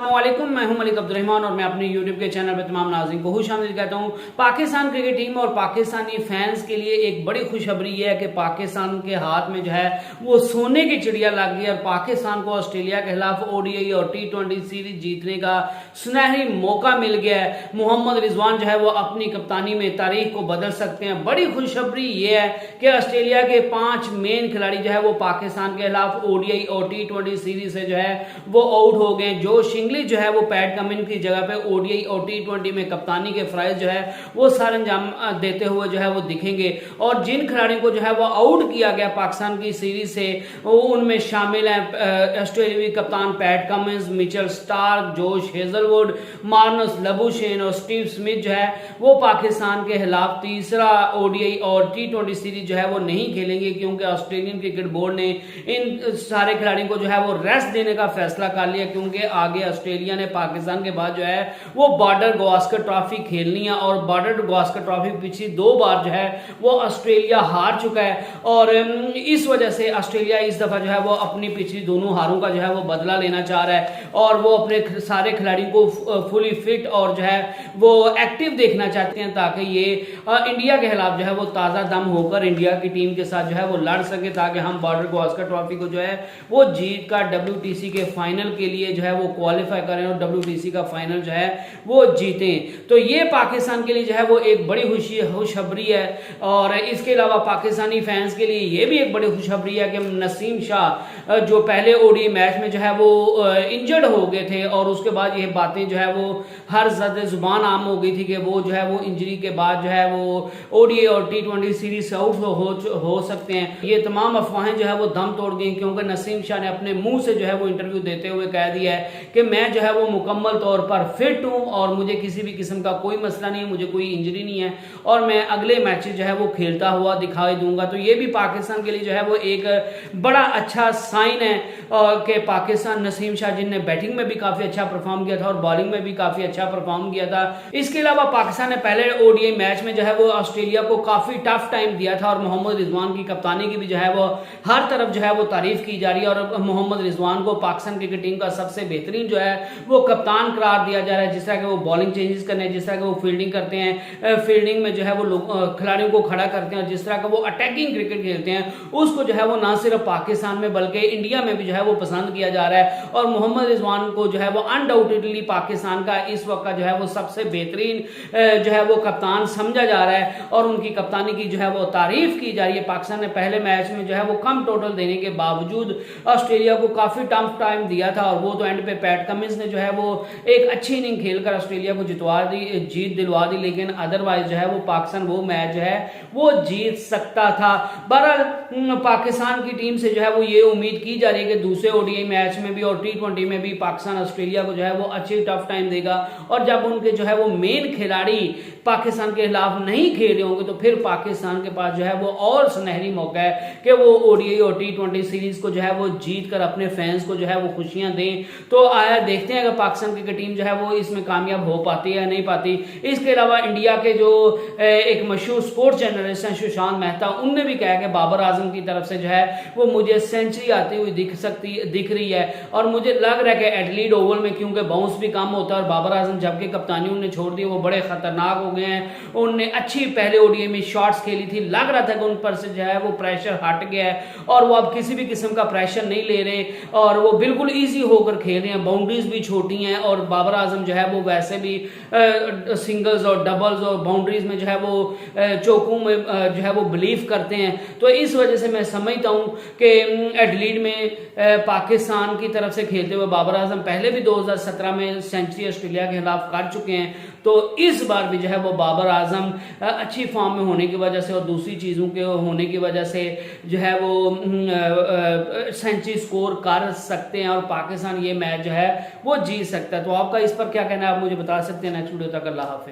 वालेकुम, मैं हूं मलिक अब्दुल रहमान और मैं अपने YouTube के चैनल पे तमाम नाज़रीन को खुशामदीद कहता हूं। पाकिस्तान क्रिकेट टीम और पाकिस्तानी फैंस के लिए एक बड़ी खुशखबरी ये है कि पाकिस्तान के हाथ में जो है वो सोने की चिड़िया लग गई और पाकिस्तान को ऑस्ट्रेलिया के खिलाफ ओडीआई और T20 सीरीज जीतने का सुनहरी मौका मिल गया है। मोहम्मद रिजवान जो है वो अपनी कप्तानी में तारीख को बदल सकते हैं। बड़ी खुशखबरी ये है कि ऑस्ट्रेलिया के 5 मेन खिलाड़ी जो है वो पाकिस्तान के खिलाफ ओडीआई और T20 सीरीज से जो है वो आउट हो गए। जोश इंग्लिश जो है वो पैट कमिंस की जगह पे ओडीआई और T20 में कप्तानी के फराइज जो है वो सारे अंजाम देते हुए जो है वो दिखेंगे। और जिन खिलाड़ियों को जो है वो आउट किया गया पाकिस्तान की सीरीज से वो उनमें शामिल हैं ऑस्ट्रेलियावी कप्तान PAT Cummins, Mitchell Starc, Josh Hazlewood, Marnus Labuschagne और स्टीव स्मिथ जो है वो पाकिस्तान के खिलाफ तीसरा ओडीआई और T20 सीरीज जो है वो नहीं खेलेंगे, क्योंकि ऑस्ट्रेलियन क्रिकेट बोर्ड ने इन सारे खिलाड़ियों को जो है वो रेस्ट देने का फैसला कर लिया, क्योंकि आगे ऑस्ट्रेलिया ने पाकिस्तान के बाद जो है वो बॉर्डर गावस्कर ट्रॉफी खेलनी है और बॉर्डर गावस्कर ट्रॉफी पिछली 2 बार जो है वो ऑस्ट्रेलिया हार चुका है। और इस वजह से ऑस्ट्रेलिया इस दफा जो है वो अपनी पिछली दोनों हारों का जो है वो बदला लेना चाह रहा है और वो अपने सारे खिलाड़ियों को फुली फिट और जो है वो एक्टिव देखना चाहते हैं, ताकि ये इंडिया के खिलाफ जो है वो ताजा दम होकर इंडिया की टीम के साथ जो है वो लड़ सके, ताकि हम बॉर्डर गावस्कर ट्रॉफी को जो है वो जीत का WTC के फाइनल के लिए जो है वो क्वालिफाई करें और WTC का फाइनल जो है वो जीतें। तो ये पाकिस्तान के लिए जो है वो एक बड़ी खुशखबरी है। और इसके अलावा पाकिस्तानी फैंस के लिए ये भी एक बड़ी खुशखबरी है कि नसीम शाह जो पहले ओडी मैच में जो है वो इंजर्ड हो गए थे और उसके बाद ये बातें जो है वो हर जुबान आम हो गई थी कि वो जो है वो इंजरी के बाद जो है वो ओडीआई और T20 सीरीज से आउट हो सकते हैं। ये तमाम अफवाहें जो है वो दम तोड़ गई, क्योंकि नसीम शाह ने अपने मुंह से जो है वो इंटरव्यू देते हुए कह दिया है कि मैं जो है वो मुकम्मल तौर पर फिट हूं और मुझे किसी भी किस्म का कोई मसला नहीं है, मुझे कोई इंजरी नहीं है और मैं अगले मैचेस जो है वो खेलता हुआ दिखाई दूंगा। तो ये भी पाकिस्तान के लिए जो है वो एक बड़ा अच्छा साइन है कि पाकिस्तान नसीम शाह जिनने बैटिंग में भी काफी अच्छा परफॉर्म किया था और बॉलिंग में भी काफी अच्छा परफॉर्म किया था। इसके अलावा पाकिस्तान ने पहले ओडीआई मैच में जो है वो ऑस्ट्रेलिया को काफी टफ टाइम दिया था और मोहम्मद रिजवान की कप्तानी की भी जो है वो हर तरफ जो है वो तारीफ की जा रही है और मोहम्मद रिजवान को पाकिस्तान क्रिकेट टीम का सबसे बेहतरीन जो है वो कप्तान करार दिया जा रहा है। जिस तरह के वो बॉलिंग चेंजेस करने, जिस तरह के वो फील्डिंग करते हैं, फील्डिंग में जो है वो खिलाड़ियों को खड़ा करते हैं और जिस तरह का वो अटैकिंग क्रिकेट खेलते हैं उसको जो है वो ना सिर्फ पाकिस्तान में बल्कि इंडिया में भी जो है वो पसंद किया जा रहा है। और मोहम्मद रिजवान को जो है वो अनडाउटेडली पाकिस्तान का इस वक्त का जो है वो सबसे बेहतरीन जो है वो कप्तान समझा जा रहा है और उनकी कप्तानी की जो है वो तारीफ की जा रही है। पाकिस्तान ने पहले मैच में जो है वो कम टोटल देने के बावजूद ऑस्ट्रेलिया को काफी टफ टाइम दिया था और वो तो एंड पे पैट कमिंस ने जो है वो एक अच्छी इनिंग खेलकर ऑस्ट्रेलिया को जीत दिलवा दी, लेकिन अदरवाइज जो है वो पाकिस्तान वो मैच जो है वो जीत सकता था। बहरहाल पाकिस्तान की टीम से जो है वो ये उम्मीद की जा रही है कि दूसरे ओडीआई मैच में भी और T20 में भी पाकिस्तान ऑस्ट्रेलिया को जो है वो अच्छी टफ टाइम देगा और जब उनके जो है वो मेन खिलाड़ी पाकिस्तान के खिलाफ नहीं खेल रहे होंगे तो फिर पाकिस्तान के पास जो है वो और सुनहरी मौका है कि वो ओडीआई और T20 सीरीज को जो है वो जीत कर अपने फैंस को जो है वो खुशियां दें। तो आया देखते हैं कि पाकिस्तान क्रिकेट टीम जो है वो इसमें कामयाब हो पाती है या नहीं पाती। इसके अलावा इंडिया के जो एक मशहूर स्पोर्ट्स जर्नलिस्ट हैं सुशांत मेहता, उनने भी कहा कि बाबर आजम की तरफ से जो है वो मुझे सेंचुरी आती हुई दिख रही है और मुझे लग रहा है कि एडलीड ओवल में क्योंकि बाउंस भी कम होता है और बाबर आजम जबकि कप्तानी उन्होंने छोड़ दी वो बड़े खतरनाक हो गए हैं। उन्होंने अच्छी पहले ओडीआई में शॉट्स खेली थी, लग रहा था कि उन पर से जो है वो प्रेशर हट गया है और वो अब किसी भी किस्म का प्रेशर नहीं ले रहे और वो बिल्कुल ईजी होकर खेल रहे हैं। बाउंड्रीज भी छोटी हैं और बाबर आजम जो है वो वैसे भी सिंगल्स और डबल्स और बाउंड्रीज में जो है वो चौकों में जो है वो बिलीव करते हैं। तो इस वजह से मैं समझता हूं कि एडलीड में पाकिस्तान की तरफ से खेलते हुए बाबर आजम पहले भी 2017 में सेंचुरी ऑस्ट्रेलिया के खिलाफ कर चुके हैं, तो इस बार भी जो है वो बाबर आजम अच्छी फॉर्म में होने की वजह से और दूसरी चीज़ों के होने की वजह से जो है वो सेंचुरी स्कोर कर सकते हैं और पाकिस्तान ये मैच जो है वो जीत सकता है। तो आपका इस पर क्या कहना है आप मुझे बता सकते हैं। नेक्स्ट वीडियो तक अल्लाह हाफिज़।